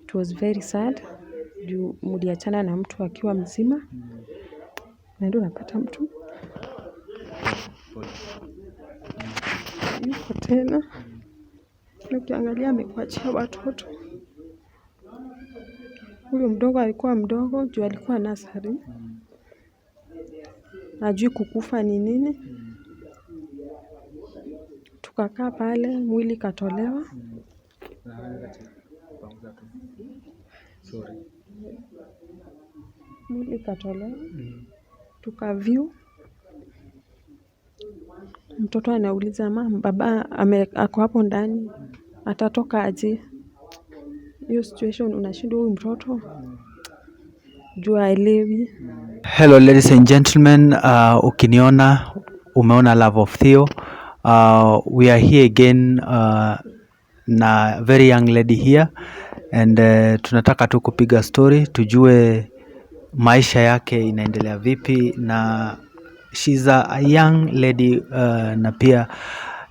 It was very sad. Juu mliachana na mtu akiwa mzima. Na ndio unapata mtu yuko tena. Na ukiangalia amekuachia watoto. Huyo mdogo alikuwa mdogo, juu alikuwa nursery. Hajui kukufa ni nini. Tukakaa pale, mwili katolewa. Mwili katolewa. Tukaview. Mtoto anauliza mama, baba ako hapo ndani. Atatoka aje? Hiyo situation unashindwa huyu mtoto. Juu haelewi. Hello ladies and gentlemen, ukiniona umeona Love of Theo. We are here again na very young lady here and tunataka tu kupiga story tujue maisha yake inaendelea vipi, na she's a young lady na pia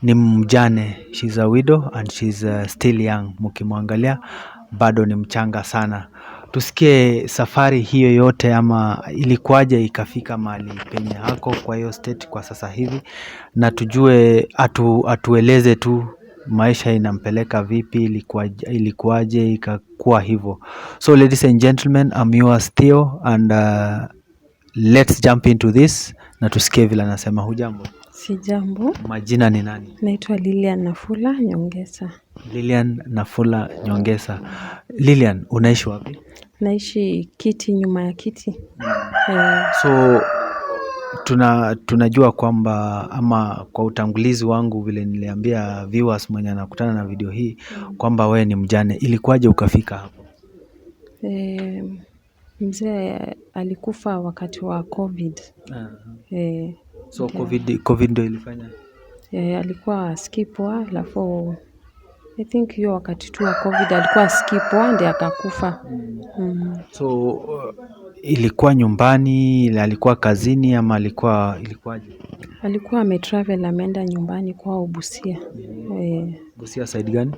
ni mjane. She's a widow and she's still young. Mkimwangalia bado ni mchanga sana. Tusikie safari hiyo yote, ama ilikuwaje ikafika mahali penye hako kwa hiyo state kwa sasa hivi, na tujue atueleze tu maisha inampeleka vipi, ilikuwaje ikakuwa hivyo. So ladies and gentlemen, I'm yours Theo and let's jump into this na tusikie vile anasema. Hujambo? Sijambo. Majina ni nani? Naitwa Lilian Nafula Nyongesa. Lilian Nafula Nyongesa. Lilian, unaishi wapi? Naishi Kiti, nyuma ya Kiti. So tunajua kwamba, ama kwa utangulizi wangu vile niliambia viewers mwenye anakutana na video hii kwamba we ni mjane. Ilikuwaje ukafika hapo? Mzee alikufa wakati wa COVID. So COVID ndio ilifanya? Alikuwa skipwa, alafu I think hiyo wakati tu wa COVID alikuwa skipwa ndiye akakufa. So ilikuwa nyumbani, alikuwa kazini, ama ilikuwaje? Alikuwa ametravel, ameenda nyumbani kwao Busia. Busia side gani?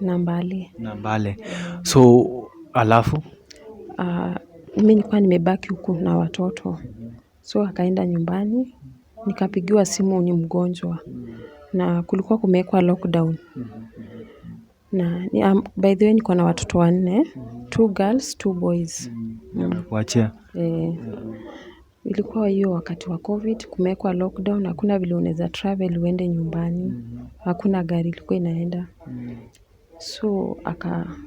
Nambale. So alafu mimi nilikuwa nimebaki huku na watoto. So akaenda nyumbani, nikapigiwa simu ni mgonjwa. Na kulikuwa kumewekwa lockdown. Na by the way niko na watoto 4, 2 girls, 2 boys. Kuachia? Ilikuwa hiyo wakati wa COVID, kumewekwa lockdown, hakuna vile unaweza travel uende nyumbani. Hakuna gari ilikuwa inaenda. So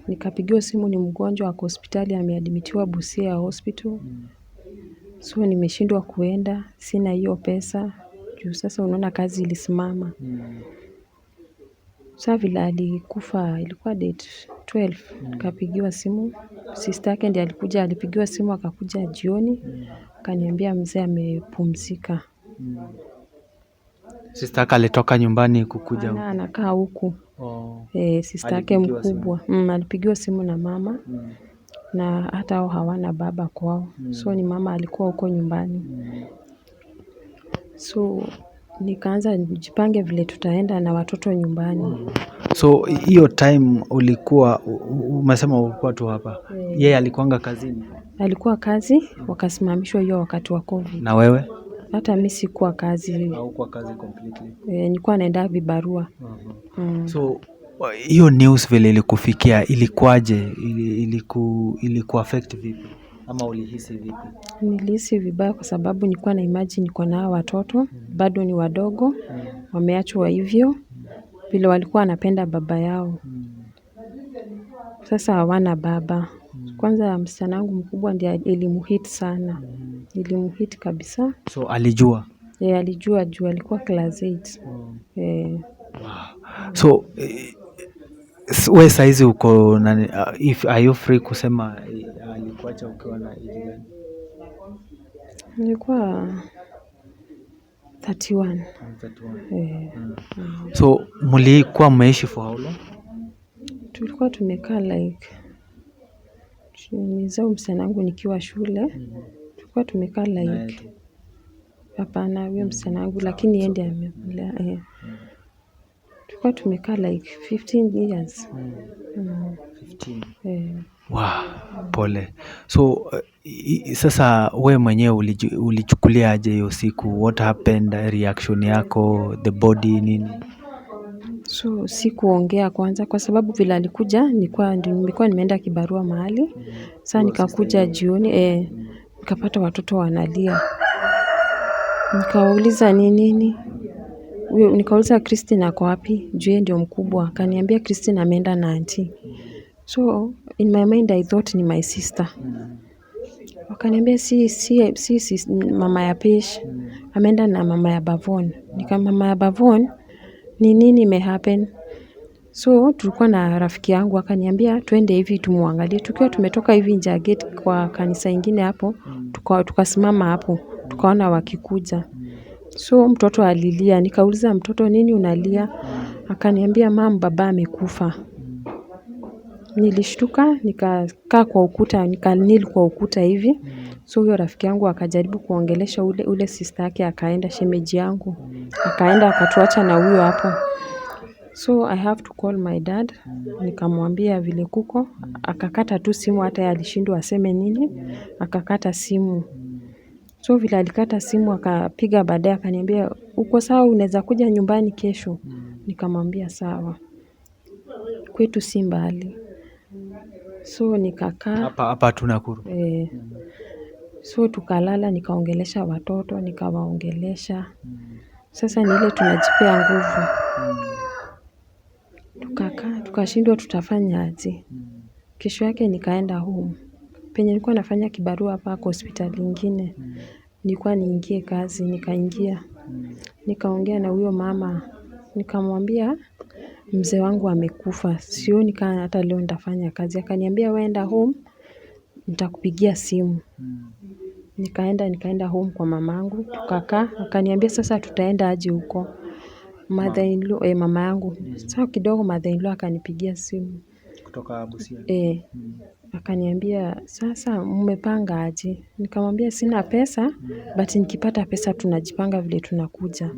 nikapigiwa simu ni mgonjwa, ako hospitali, ameadmitiwa Busia hospital. So nimeshindwa kuenda, sina hiyo pesa. Juu sasa unaona kazi ilisimama. Sasa vile alikufa ilikuwa date 12. Nikapigiwa simu. Sister yake ndiye alikuja, alipigiwa simu akakuja jioni. Akaniambia mzee amepumzika. Sister yake alitoka nyumbani kukuja huku? Anakaa huku. Sister yake mkubwa. Alipigiwa simu na mama. Na hata hao hawana baba kwao. So ni mama alikuwa huko nyumbani. So nikaanza nijipange vile tutaenda na watoto nyumbani. So hiyo time umesema ulikuwa tu hapa. Yeye alikuanga kazini? Alikuwa kazi, wakasimamishwa hiyo wakati wa COVID. Na wewe? Hata mimi sikuwa kazi. Haukuwa kazi completely? Nilikuwa naenda vibarua. So hiyo news vile ilikufikia ilikuwaje? Iliku affect vipi? Ama ulihisi vipi? Nilihisi vibaya kwa sababu nilikuwa na imagine niko na hao watoto, bado ni wadogo, wameachwa hivyo, vile walikuwa wanapenda baba yao. Sasa hawana baba. Kwanza msichana wangu mkubwa ndiye ilimuhit sana. Ilimuhit kabisa. So alijua? Alijua juu alikuwa class 8. So wewe saizi uko are you free kusema alikuacha ukiwa na age gani? Nilikuwa 31. So mlikuwa mmeishi for how long? Tulikuwa tumekaa like nizao msichana wangu nikiwa shule. Tulikuwa tumekaa like hapana huyo msichana wangu, lakini yeye ndiye amekulea. Tulikuwa tumekaa like 15 years. 15. Wow. Pole. So sasa we mwenyewe ulichukulia aje hiyo siku? What happened? Reaction yako, the body nini? So sikuongea kwanza kwa sababu vile alikuja nilikuwa nimeenda kibarua mahali. Sasa nikakuja jioni nikapata watoto wanalia. Nikauliza ni nini? Nikauliza Christine ako wapi? Juu yeye ndio mkubwa. Akaniambia Christine ameenda na auntie. So in my mind I thought ni my sister. Wakaniambia si mama ya Pesh. Ameenda na mama ya Bavon. Mama ya Bavon ni nini imehappen? So tulikuwa na rafiki yangu akaniambia twende hivi tumuangalie. Tukiwa tumetoka hivi nje ya gate kwa kanisa ingine hapo, tukasimama hapo, tukaona wakikuja. So mtoto alilia, nikauliza mtoto nini unalia? Akaniambia mama baba amekufa. Nilishtuka, nikakaa kwa ukuta, nikanili kwa ukuta hivi. So huyo rafiki yangu akajaribu kuongelesha ule sister yake akaenda, shemeji yangu. Akaenda akatuacha na huyo hapo. So I have to call my dad, nikamwambia vile kuko, akakata tu simu hata yeye alishindwa aseme nini, akakata simu. So vile alikata simu akapiga baadaye akaniambia uko sawa unaweza kuja nyumbani kesho. Nikamwambia sawa. Kwetu si mbali. So nikakaa. Hapa tu Nakuru. So tukalala nikaongelesha watoto, nikawaongelesha. Sasa ni ile tunajipea nguvu. Tukakaa, tukashindwa tutafanya aje. Kesho yake nikaenda home. Penye nilikuwa nafanya kibarua hapa kwa hospitali ingine. Nilikuwa niingie kazi, nikaingia. Nikaongea na huyo mama. Nikamwambia mzee wangu amekufa. Sioni kama hata leo nitafanya kazi. Akaniambia wewe enda home, nitakupigia simu. Nikaenda home kwa mamangu. Tukakaa, akaniambia sasa tutaenda aje huko. Mother-in-law, mama yangu. Sasa kidogo mother-in-law akanipigia simu. Kutoka Busia. Akaniambia sasa mmepanga aje? Nikamwambia sina pesa, but nikipata pesa tunajipanga vile tunakuja.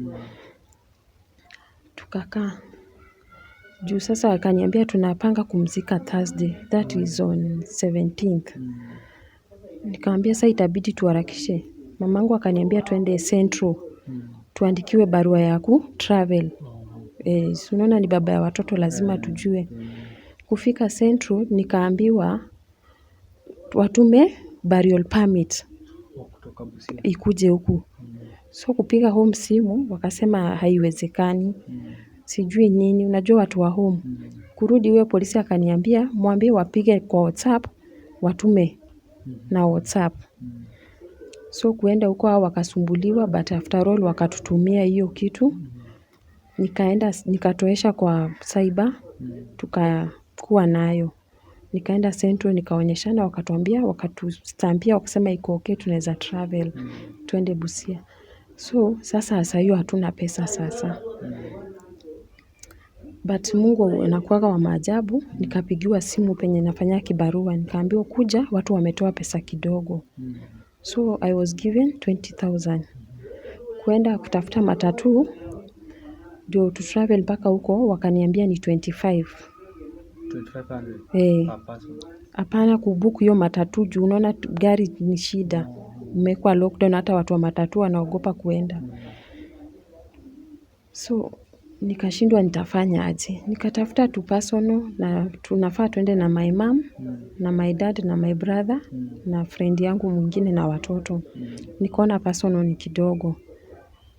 Tukakaa. Juu sasa akaniambia tunapanga kumzika Thursday, that is on 17th. Nikamwambia sasa itabidi tuharakishe. Mamangu akaniambia twende Central. Tuandikiwe barua ya travel. Unaona ni baba ya watoto lazima tujue. Kufika Central nikaambiwa watume burial permit Kutoka Busia. ikuje huku. So kupiga home simu wakasema haiwezekani. Sijui nini, unajua watu wa home. Kurudi huyo polisi akaniambia mwambie wapige kwa WhatsApp watume na WhatsApp. So kuenda huko hao wakasumbuliwa but after all wakatutumia hiyo kitu. Nikatoesha kwa cyber tukakuwa nayo. Nikaenda Central nikaonyeshana wakatuambia wakatustampia wakasema iko okay tunaweza travel twende Busia. So sasa hiyo hatuna pesa sasa. But Mungu anakuwaga wa maajabu, nikapigiwa simu penye nafanya kibarua, nikaambiwa kuja watu wametoa pesa kidogo. So I was given 20,000. Kuenda kutafuta matatu, ndio to travel mpaka huko wakaniambia ni 25. 2500 per person. Hapana kubook hiyo matatu juu unaona gari ni shida. Umekuwa lockdown hata watu wa matatu wanaogopa kuenda. So nikashindwa nitafanya aje. Nikatafuta tu personal na tunafaa twende na my mom, na my dad na my brother na friend yangu mwingine na watoto. Nikaona personal ni kidogo.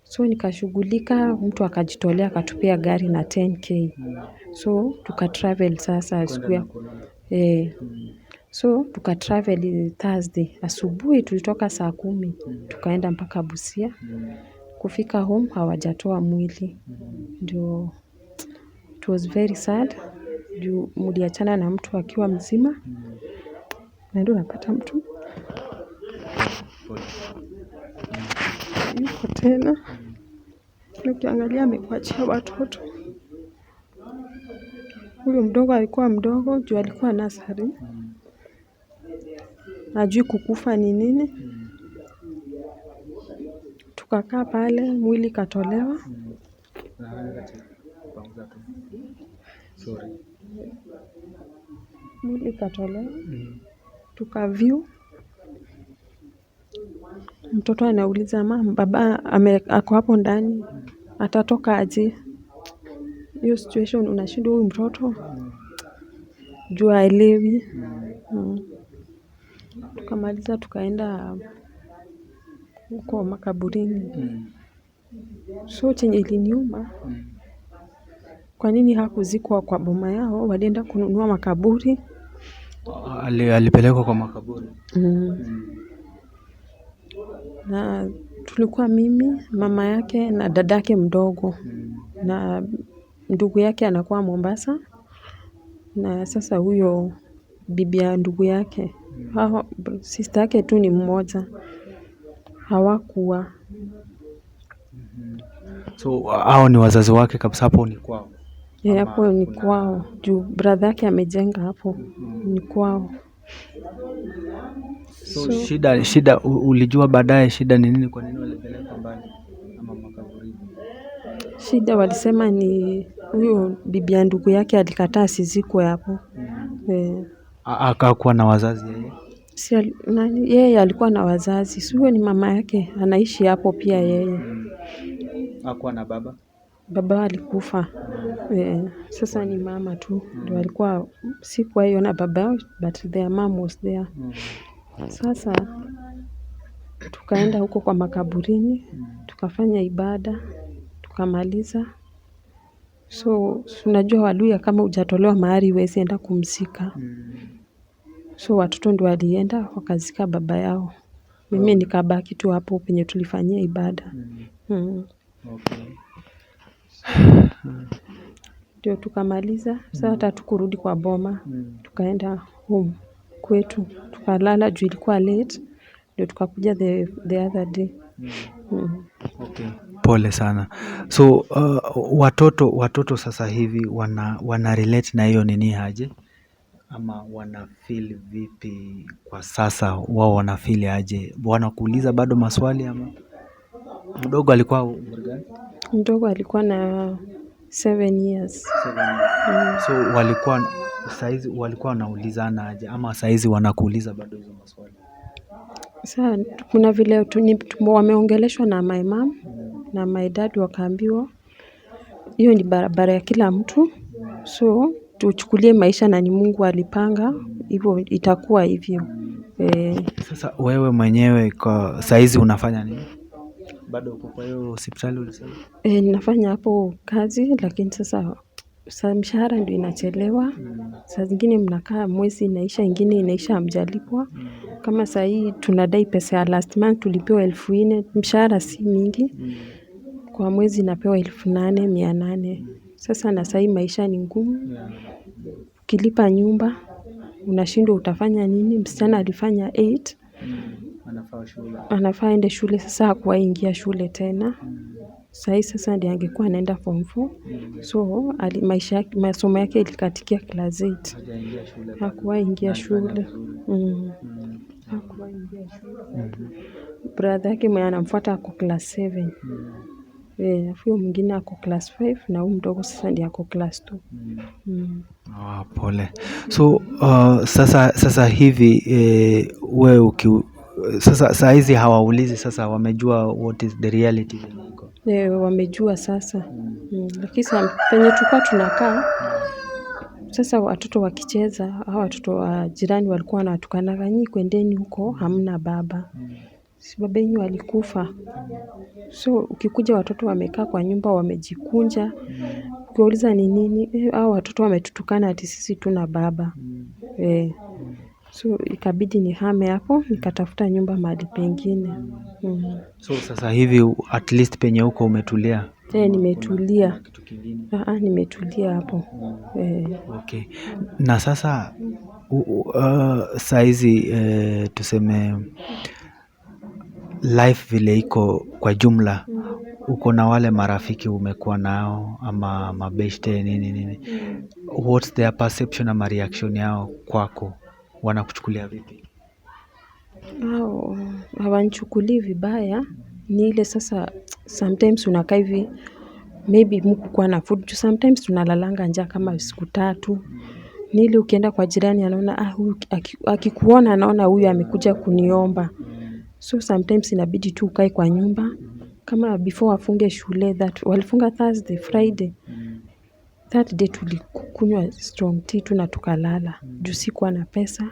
So nikashughulika mtu akajitolea akatupea gari na 10k. So tukatravel sasa siku ya so tukatravel Thursday. Asubuhi tulitoka saa 10 tukaenda mpaka Busia. Kufika home hawajatoa mwili. Ndio it was very sad. Juu mliachana na mtu akiwa mzima. Na ndio unapata mtu yuko tena. Ukiangalia amekuachia watoto. Huyo mdogo alikuwa mdogo juu alikuwa nursery. Hajui kukufa ni nini. Tukakaa pale mwili ikatolewa. Mwili ikatolewa. Tukaview, mtoto anauliza mama, baba ako hapo ndani, atatoka aje? Hiyo situation unashindwa huyu mtoto juu haelewi. Tukamaliza tukaenda huko makaburini. So chenye iliniuma, kwa nini hakuzikwa kwa boma yao, walienda kununua makaburi. Alipelekwa kwa makaburi. Na tulikuwa mimi, mama yake na dadake mdogo. Na ndugu yake anakuwa Mombasa. Na sasa huyo bibi ya ndugu yake, sister yake tu ni mmoja, hawakuwa. So hao ni wazazi wake kabisa, hapo ni kwao? Hapo ni kwao juu brother yake amejenga hapo, ni kwao. So shida ulijua baadaye shida ni nini, kwa nini walipeleka mbali ama makaburi? Shida walisema ni huyo bibi ya ndugu yake alikataa asizikwe hapo. Akakuwa na wazazi yeye? Yeye alikuwa na wazazi, si huyo ni mama yake, anaishi hapo pia yeye. Hakuwa na baba? Baba alikufa. Sasa ni mama tu ndio alikuwa, sikuwa hiyo na baba, but their mom was there. Sasa tukaenda huko kwa makaburini, tukafanya ibada, tukamaliza. So unajua Waluhya kama hujatolewa mahari huwezi enda kumzika. So watoto ndio walienda wakazika baba yao. Mimi nikabaki tu hapo penye tulifanyia ibada. Okay. Ndio tukamaliza. Sasa hata hatukurudi kwa boma. Tukaenda home kwetu. Tukalala juu ilikuwa late. Ndio tukakuja the other day. Okay. Pole sana. So watoto sasa hivi wana relate na hiyo nini aje? Ama wana feel vipi kwa sasa, wao wana feel aje? Wanakuuliza bado maswali ama? Mdogo alikuwa umri gani? Mdogo alikuwa na 7 years. So saizi walikuwa wanaulizana aje ama saizi wanakuuliza bado hizo maswali? Sasa kuna vile wameongeleshwa na my mom na my dad, wakaambiwa hiyo ni barabara ya kila mtu, so tuchukulie maisha na ni Mungu alipanga hivyo, itakuwa hivyo. Sasa wewe mwenyewe kwa saizi unafanya nini? Bado uko kwa hiyo hospitali ulisema? Ninafanya hapo kazi, lakini sasa mshahara ndio inachelewa. Saa zingine mnakaa mwezi inaisha, ingine inaisha hamjalipwa. Kama saa hii tunadai pesa ya last month tulipewa 4,000, mshahara si mingi. Kwa mwezi napewa 8,800. Sasa na saa hii maisha ni ngumu. Ukilipa nyumba unashindwa utafanya nini? Msichana alifanya 8. Anafaa aende shule, sasa hakuwahi ingia shule tena. Sasa ndiye angekuwa anaenda form 4. So masomo yake ilikatikia class 8. Hakuwahi ingia shule. Hakuwahi ingia shule. Brother yake mwenye anamfuata ako class 7. Huyo mwingine ako class 5 na huyu mdogo sasa ndiye ako class 2. Pole. So sasa hivi wewe sasa saa hizi hawaulizi, sasa wamejua what is the reality? Wamejua sasa. Lakini penye tulikuwa tunakaa sasa, watoto wakicheza, hao watoto wa jirani walikuwa wanatukana, nyinyi kwendeni huko, hamna baba. Si baba yenu alikufa. So ukikuja watoto wamekaa kwa nyumba wamejikunja, ukiuliza ni nini, hao watoto wametutukana ati sisi tuna baba. So ikabidi nihame hapo, nikatafuta nyumba mahali pengine. So sasa hivi at least penye huko umetulia? Nimetulia. Nimetulia hapo. Okay. Na sasa saizi tuseme life vile iko kwa jumla, uko na wale marafiki umekuwa nao ama mabeshte nini, what's their perception ama reaction yao kwako? Wanakuchukulia vipi? Hawanichukulii vibaya, ni ile sasa sometimes unakaa hivi, maybe mkukuwa na food, sometimes tunalalanga njaa kama siku 3. Ni ile ukienda kwa jirani anaona huyu akikuona anaona huyu amekuja kuniomba. So sometimes inabidi tu ukae kwa nyumba. Kama before wafunge shule walifunga Thursday, Friday. That day tulikunywa strong tea tu na tukalala. Juu sikuwa na pesa.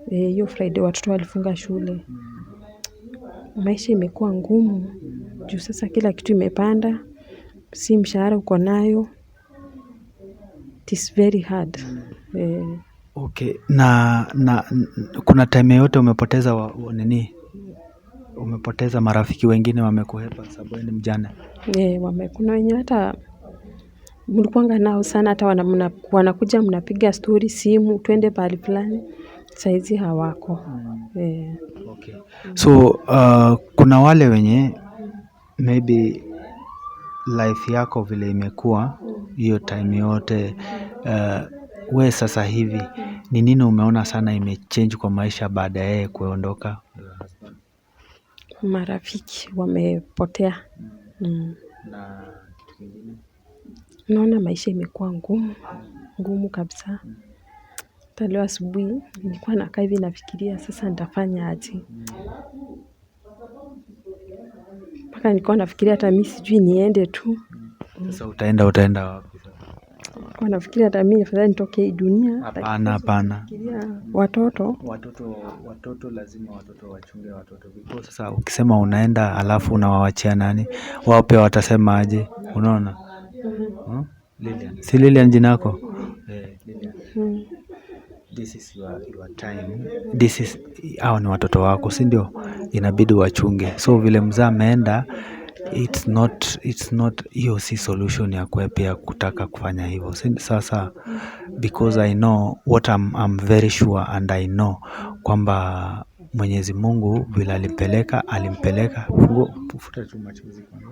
Hiyo Friday watoto walifunga shule. Maisha imekuwa ngumu. Juu sasa kila kitu imepanda. Si mshahara uko nayo. It is very hard. Okay. Na kuna time yote umepoteza umepoteza marafiki wengine wamekuhepa sababu ni mjane? Kuna wenye hata mlikuwanga nao sana, hata wanakuja mnapiga story simu twende pahali fulani, saizi hawako. Okay. So kuna wale wenye maybe life yako vile imekuwa hiyo time yote, we sasa hivi ni nini umeona sana imechange kwa maisha baada ya yeye kuondoka? Marafiki wamepotea. Naona maisha imekuwa ngumu kabisa. Hata leo asubuhi nilikuwa nakaa hivi nafikiria sasa nitafanya aje. Mpaka nilikuwa nafikiria hata mimi sijui niende tu. Sasa utaenda wapi sasa? Nilikuwa nafikiria hata mimi afadhali nitoke hii dunia. Hapana. Watoto lazima watoto wachunge watoto. Because sasa ukisema unaenda alafu unawaachia nani? Wao pia watasema aje? Unaona? Lilian. Si Lilian jina lako? Lilian. This is your time. Hao ni watoto wako, si ndio? Inabidi wachunge. So vile mzaa ameenda, it's not hiyo si solution ya pia kutaka kufanya hivyo. Sasa because I know what I'm very sure and I know kwamba Mwenyezi Mungu vile alimpeleka futa tu machozi kwanza.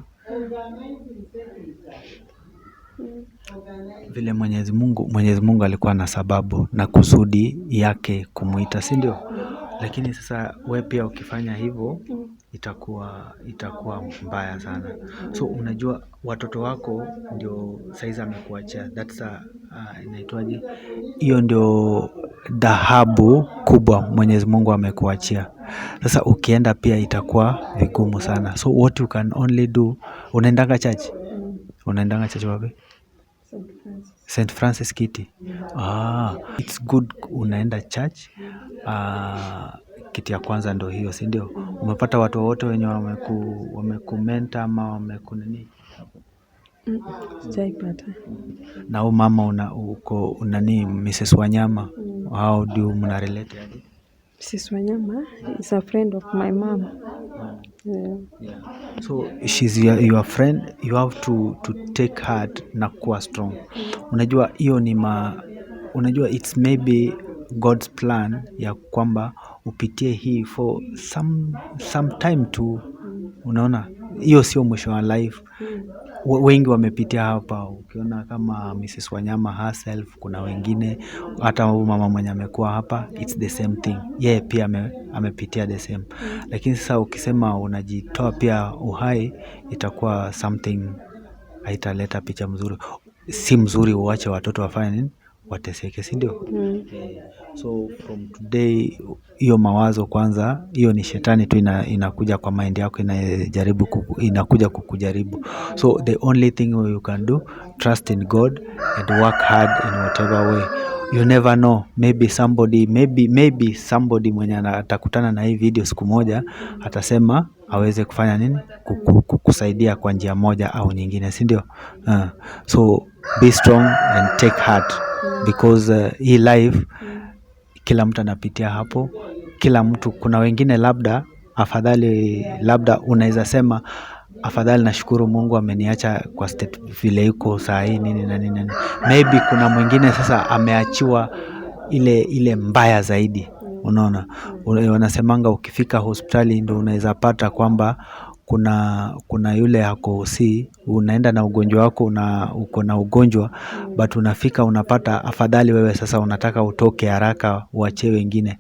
Vile Mwenyezi Mungu alikuwa na sababu na kusudi yake kumuita, si ndio? Lakini sasa we pia ukifanya hivyo itakuwa mbaya sana. So unajua watoto wako ndio saizi amekuachia. That's inaitwaje? Hiyo ndio dhahabu kubwa Mwenyezi Mungu amekuachia. Sasa ukienda pia itakuwa vigumu sana. So what you can only do, unaendanga church wapi? St. Francis Kiti. It's good unaenda church. Kiti ya kwanza ndio hiyo, si ndio? Umepata watu wote wenye wamekumenta ama wamekunini? Sijaipata. Na huyu mama uko nani, Mrs. Wanyama, how do you relate? Mrs. Wanyama is a friend of my mom. Yeah. So she's your friend, you have to take heart na kuwa strong. Unajua hiyo unajua it's maybe God's plan ya kwamba upitie hii for some time tu. Unaona hiyo sio mwisho wa life. Wengi wamepitia hapa, ukiona kama Mrs. Wanyama herself, kuna wengine hata huyu mama mwenye amekuwa hapa, it's the same thing. Yeye pia amepitia the same. Lakini sasa ukisema unajitoa pia uhai, itakuwa something haitaleta picha mzuri. Si mzuri uache watoto wafanye nini? Wateseke, si ndio? So from today hiyo mawazo kwanza, hiyo ni shetani tu inakuja kwa mind yako, inakuja kukujaribu. So the only thing you can do, trust in God and work hard in whatever way. You never know, maybe somebody mwenye atakutana na hii video siku moja atasema aweze kufanya nini, kukusaidia kwa njia moja au nyingine, si ndio? So be strong and take heart because hii life kila mtu anapitia hapo. Kila mtu, kuna wengine labda unaweza sema afadhali nashukuru Mungu ameniacha kwa state vile iko saa hii nini na nini. Maybe kuna mwingine sasa ameachiwa ile mbaya zaidi. Unaona, wanasemanga ukifika hospitali ndio unaweza pata kwamba kuna yule ako unaenda na ugonjwa wako, uko na ugonjwa but unafika unapata afadhali wewe sasa unataka utoke haraka uachie wengine,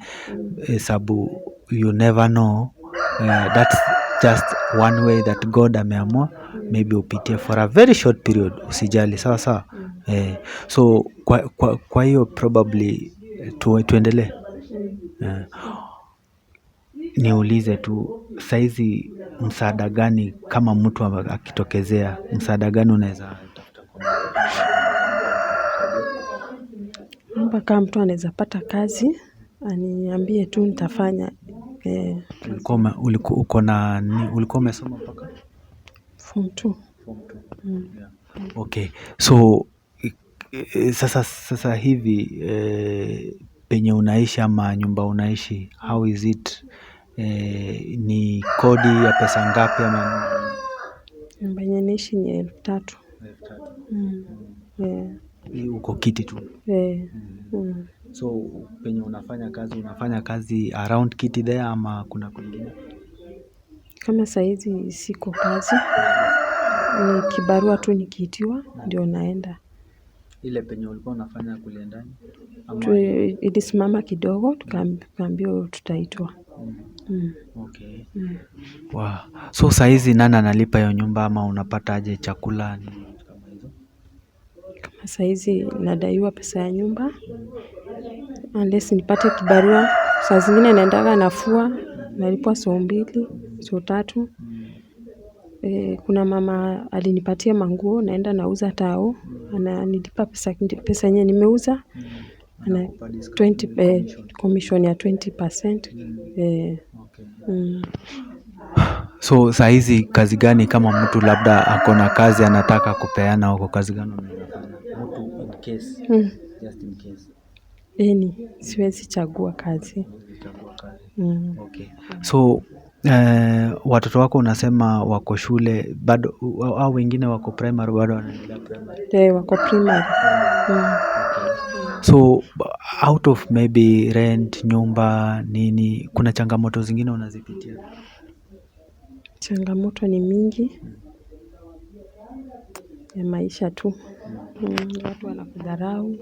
sababu you never know. That's just one way that God ameamua, maybe upitie for a very short period. Usijali, sawa. So kwa hiyo probably tuendelee. Niulize tu saizi msaada gani kama mtu akitokezea, msaada gani unaweza tafuta kwa Naomba kama mtu anaweza pata kazi, aniambie tu nitafanya. Ulikuwa umesoma mpaka Form 2. Yeah. Okay. So sasa hivi penye unaishi ama nyumba unaishi, how is it? Ni kodi ya pesa ngapi ama Nyumba yenye naishi ni 3,000. uko kiti tu? So penye unafanya kazi around kiti there ama kuna kwingine? Kama saizi siko kazi, ni kibarua tu nikiitiwa ndio naenda. Ile penye ulikuwa unafanya kule ndani ilisimama kidogo, tukaambiwa tutaitwa. Okay. Wow. So saizi nani analipa hiyo nyumba ama unapata aje chakula nini kama hizo? Kama saizi nadaiwa pesa ya nyumba, unless nipate kibarua. Saa zingine naendaga nafua, nalipwa 200, 300. Kuna mama alinipatia manguo, naenda nauza tao, ananilipa pesa yenye nimeuza, na 20 commission ya 20%. So saa hizi kazi gani kama mtu labda ako na kazi anataka kupeana huko, kazi gani unafanya? Mtu in case, just in case. Siwezi chagua kazi. Okay. So watoto wako unasema wako shule bado au wengine wako primary bado wanaendelea primary? Wako primary. So out of maybe rent, nyumba, nini, kuna changamoto zingine unazipitia? Changamoto ni mingi ya maisha tu. Watu wanakudharau.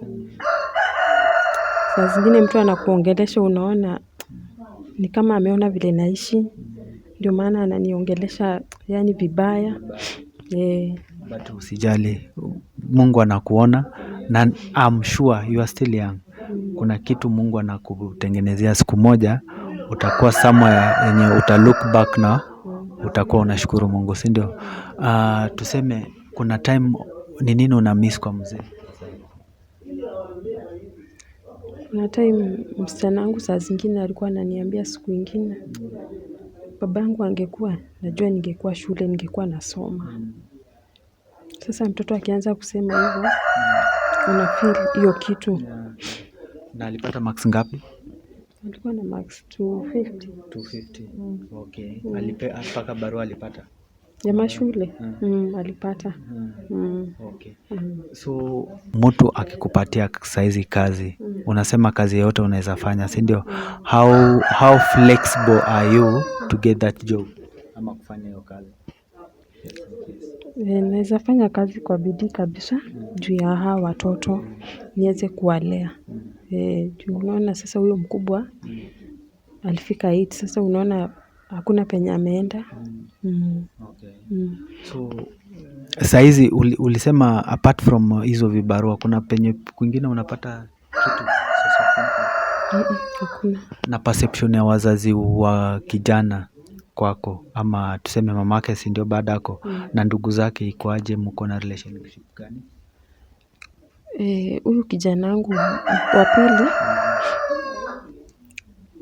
Saa zingine mtu anakuongelesha unaona ni kama ameona vile naishi, ndio maana ananiongelesha yani vibaya. But usijali, Mungu anakuona na I'm sure you are still young. Kuna kitu Mungu anakutengenezea, siku moja utakuwa somewhere yenye look back na utakuwa unashukuru Mungu, si ndio? Tuseme kuna time, ni nini una miss kwa mzee? Kuna time msichana wangu saa zingine alikuwa ananiambia siku ingine, babangu angekuwa, najua ningekuwa shule, ningekuwa nasoma. Sasa mtoto akianza kusema hivyo, una feel hiyo kitu. Na alipata marks ngapi? Alikuwa na marks 250. 250. Okay. Mpaka barua alipata? Ya mashule. Alipata. Okay. So mtu akikupatia saizi kazi, unasema kazi yote unaweza fanya, si ndio? How flexible are you to get that job ama kufanya hiyo kazi? Naweza fanya kazi kwa bidii kabisa juu ya hawa watoto niweze kuwalea. Juu unaona sasa huyo mkubwa alifika 8, sasa unaona hakuna penye ameenda. Okay. So saizi ulisema apart from hizo vibarua kuna penye kwingine unapata kitu sasa? Hakuna. Na perception ya wazazi wa kijana kwako ama tuseme mamake, si ndio, badako na ndugu zake ikoaje? Mko na relationship gani? Huyu kijana wangu wa pili,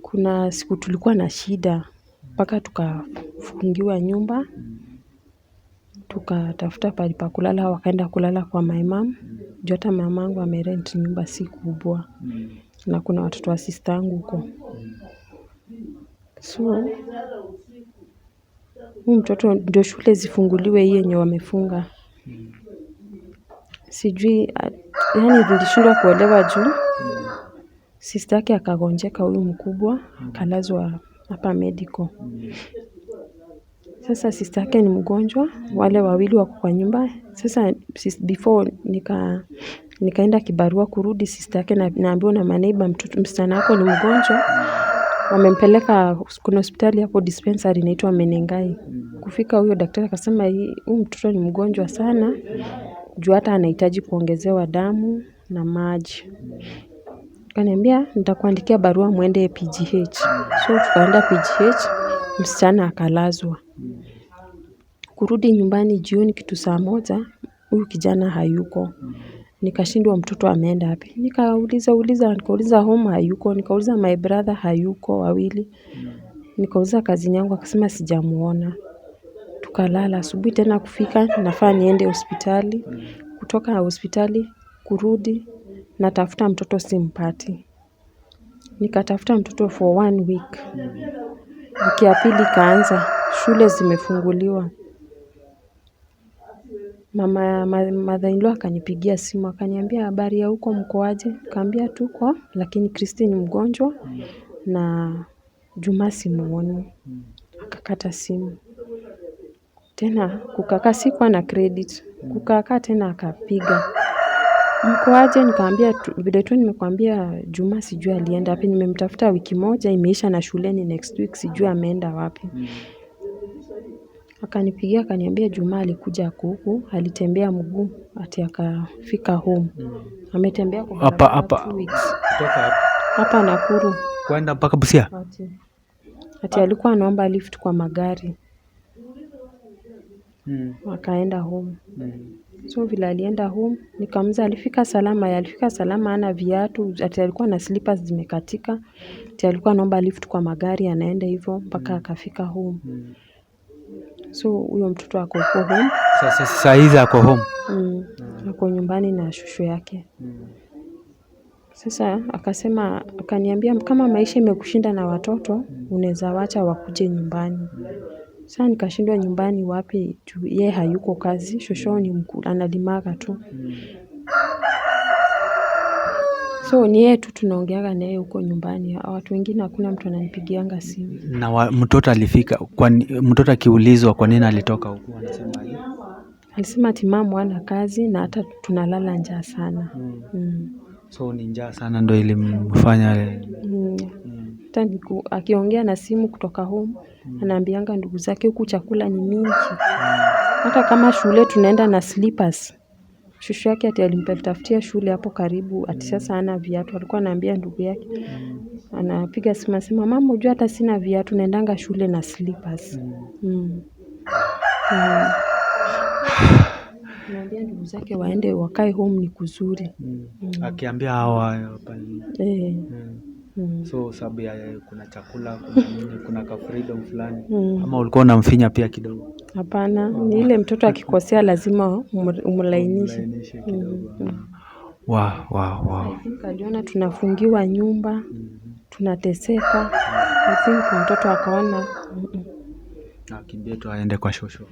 kuna siku tulikuwa na shida mpaka tukafungiwa nyumba, tukatafuta pahali pa kulala, wakaenda kulala kwa my mom. Juu hata mamangu amerent nyumba si kubwa, na kuna watoto wa sister yangu huko. So huyu mtoto ndio shule zifunguliwe hii yenye wamefunga. Sijui yani nilishindwa kuelewa juu sister yake akagonjeka, huyu mkubwa kalazwa hapa medical. Sasa sister yake ni mgonjwa, wale wawili wako kwa nyumba. Sasa before nikaenda kibarua kurudi, sister yake naambiwa na maneiba, msichana wako ni mgonjwa, wamempeleka kuna hospitali hapo dispensary inaitwa Menengai. Kufika huyo daktari akasema huyu mtoto ni mgonjwa sana, juu hata anahitaji kuongezewa damu na maji. Akaniambia nitakuandikia barua muende PGH. So tukaenda PGH, msichana akalazwa. Kurudi nyumbani jioni kitu saa moja, huyu kijana hayuko. Nikashindwa mtoto ameenda wapi. Nikauliza home hayuko, nikauliza my brother hayuko wawili. Nikauliza cousin yangu akasema sijamuona. Tukalala asubuhi tena kufika nafaa niende hospitali. Kutoka hospitali kurudi natafuta mtoto simpati. Nikatafuta mtoto for 1 week. Wiki ya pili ikaanza, shule zimefunguliwa. Mother-in-law akanipigia simu akaniambia habari ya huko mko aje? Nikamwambia tuko lakini Christine mgonjwa na Juma simuoni. Akakata simu. Tena kukakaa sikuwa na credit. Kukakaa tena akapiga. Mko aje? Nikamwambia vile tu nimekuambia Juma sijui alienda wapi. Nimemtafuta wiki moja imeisha na shuleni next week sijui ameenda wapi. Akanipigia akaniambia Juma alikuja huku, alitembea mguu ati akafika home. Ametembea kwa barabara 2 weeks. Kutoka Hapa Nakuru. kwenda mpaka Busia. Ati alikuwa anaomba lift kwa magari. Akaenda home. So vile alienda home, nikamuuliza alifika salama hana viatu, ati alikuwa na slippers zimekatika. Ati alikuwa anaomba lift kwa magari anaenda hivyo mpaka akafika home. So huyo mtoto ako home. Sasa hizi ako home. Ako nyumbani na shushu yake. Sasa akaniambia kama maisha imekushinda na watoto, unaweza wacha wakuje nyumbani. Sasa nikashindwa nyumbani wapi juu yeye hayuko kazi, shosho ni analimaga tu. So ni yeye tu tunaongeaga na yeye huko nyumbani. Watu wengine hakuna mtu ananipigianga simu. Na mtoto alifika, mtoto akiulizwa kwa nini alitoka huko anasema aje? Alisema ati mama hana kazi na hata tunalala njaa sana. So ni njaa sana ndio ilimfanya hata akiongea na simu kutoka home anaambianga ndugu zake huku chakula ni mingi. Hata kama shule tunaenda na slippers. Shushu yake ati alimpelekea shule hapo karibu ati sasa hana viatu. Alikuwa anaambia ndugu yake. Anapiga simu anasema mama unajua hata sina viatu naendanga shule na slippers. Naambia ndugu zake waende wakae home ni kuzuri. Akiambia hawa pale. So sababu ya kuna chakula, kuna nini, kuna ka freedom fulani. Ama ulikuwa unamfinya pia kidogo? Hapana, ni ile mtoto akikosea lazima umlainishe kidogo. Wow. Aliona tunafungiwa nyumba, tunateseka. I think mtoto akaona akimbia tu aende kwa shosho.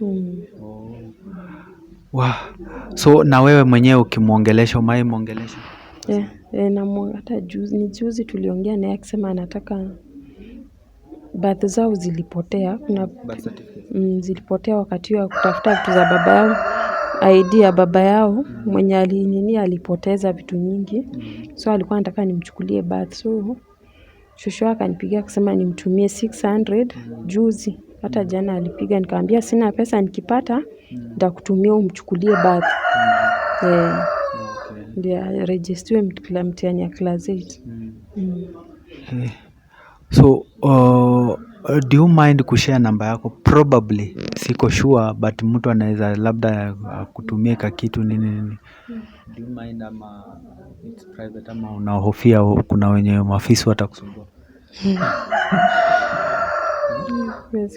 So na wewe mwenyewe ukimuongelesha umaimuongelesha? Na hata juzi tuliongea naye akisema anataka birth zao zilipotea. Kuna zilipotea wakati wa kutafuta vitu za baba yao, ID ya baba yao mwenye alipoteza vitu nyingi. So alikuwa anataka nimchukulie birth. So shosho akanipigia akasema nimtumie 600 juzi. Hata jana alipiga nikamwambia sina pesa nikipata nitakutumia umchukulie birth. Ndio register mtihani ya class 8. So do you mind kushare namba yako? Probably siko sure but mtu anaweza labda kutumia kitu nini. Do you mind ama it's private ama unahofia kuna wenye maafisa watakusumbua?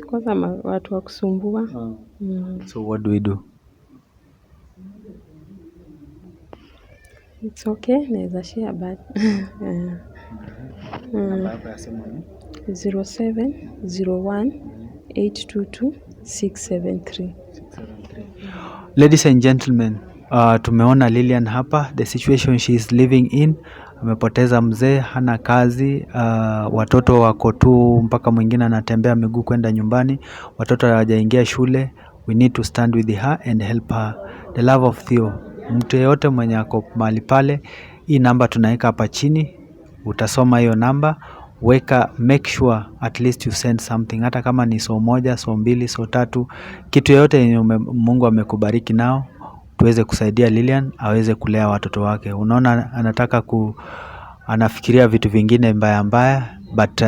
Kwanza watu wa kusumbua. So what do we do? It's okay, naweza share but Namba yako ya simu ni 0701822673. Ladies and gentlemen, tumeona Lilian hapa, the situation she is living in. Amepoteza mzee, hana kazi, watoto wako tu mpaka mwingine anatembea miguu kwenda nyumbani, watoto hawajaingia shule. We need to stand with her and help her. The love of Theo. Mtu yeyote mwenye ako mahali pale, hii namba tunaweka hapa chini, utasoma hiyo namba, make sure at least you send something, hata kama ni so moja, so mbili, so tatu, kitu yoyote yenye Mungu amekubariki nao, tuweze kusaidia Lilian aweze kulea watoto wake. Unaona anafikiria vitu vingine mbaya, but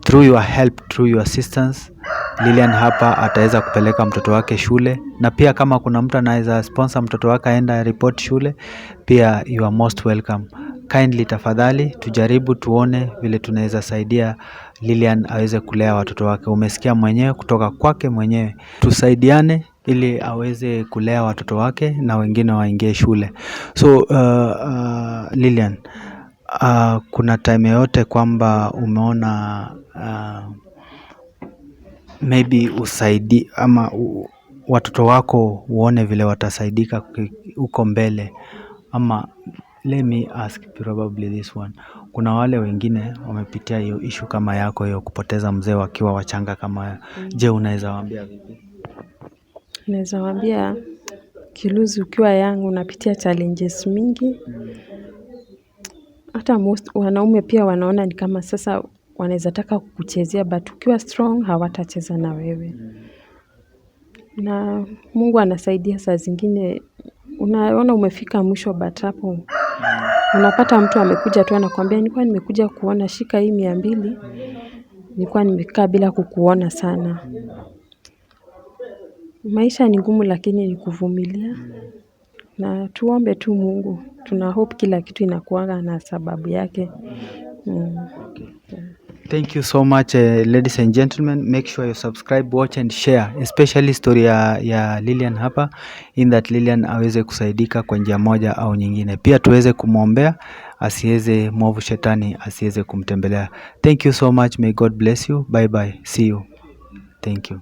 through your help, through your assistance, Lilian hapa ataweza kupeleka mtoto wake shule, na pia kama kuna mtu anaweza sponsor mtoto wake aenda report shule, pia you are most welcome. Kindly tafadhali tujaribu tuone vile tunaweza saidia Lilian aweze kulea watoto wake. Umesikia mwenyewe kutoka kwake mwenyewe, tusaidiane ili aweze kulea watoto wake na wengine waingie shule. So Lilian, kuna time yote kwamba umeona maybe usaidi ama watoto wako uone vile watasaidika huko mbele, ama let me ask probably this one, kuna wale wengine wamepitia hiyo issue kama yako hiyo, kupoteza mzee wakiwa wachanga kama je, unaweza waambia vipi? Naweza waambia kiluzi, ukiwa yangu unapitia challenges mingi. Hata most wanaume pia wanaona ni kama sasa wanaweza taka kukuchezea, but ukiwa strong hawatacheza na wewe. Na Mungu anasaidia, saa zingine unaona umefika mwisho, but hapo unapata mtu amekuja tu anakuambia nilikuwa nimekuja kuona, shika hii 200, nilikuwa nimekaa bila kukuona sana. Maisha ni ngumu, lakini ni kuvumilia na tuombe tu Mungu. Tuna hope kila kitu inakuanga na sababu yake. Thank you so much, ladies and gentlemen. Make sure you subscribe, watch and share, especially story ya Lilian hapa, in that Lilian aweze kusaidika kwa njia moja au nyingine. Pia tuweze kumwombea asiweze mwovu shetani asiweze kumtembelea. Thank you so much. May God bless you. Bye bye. See you. Thank you.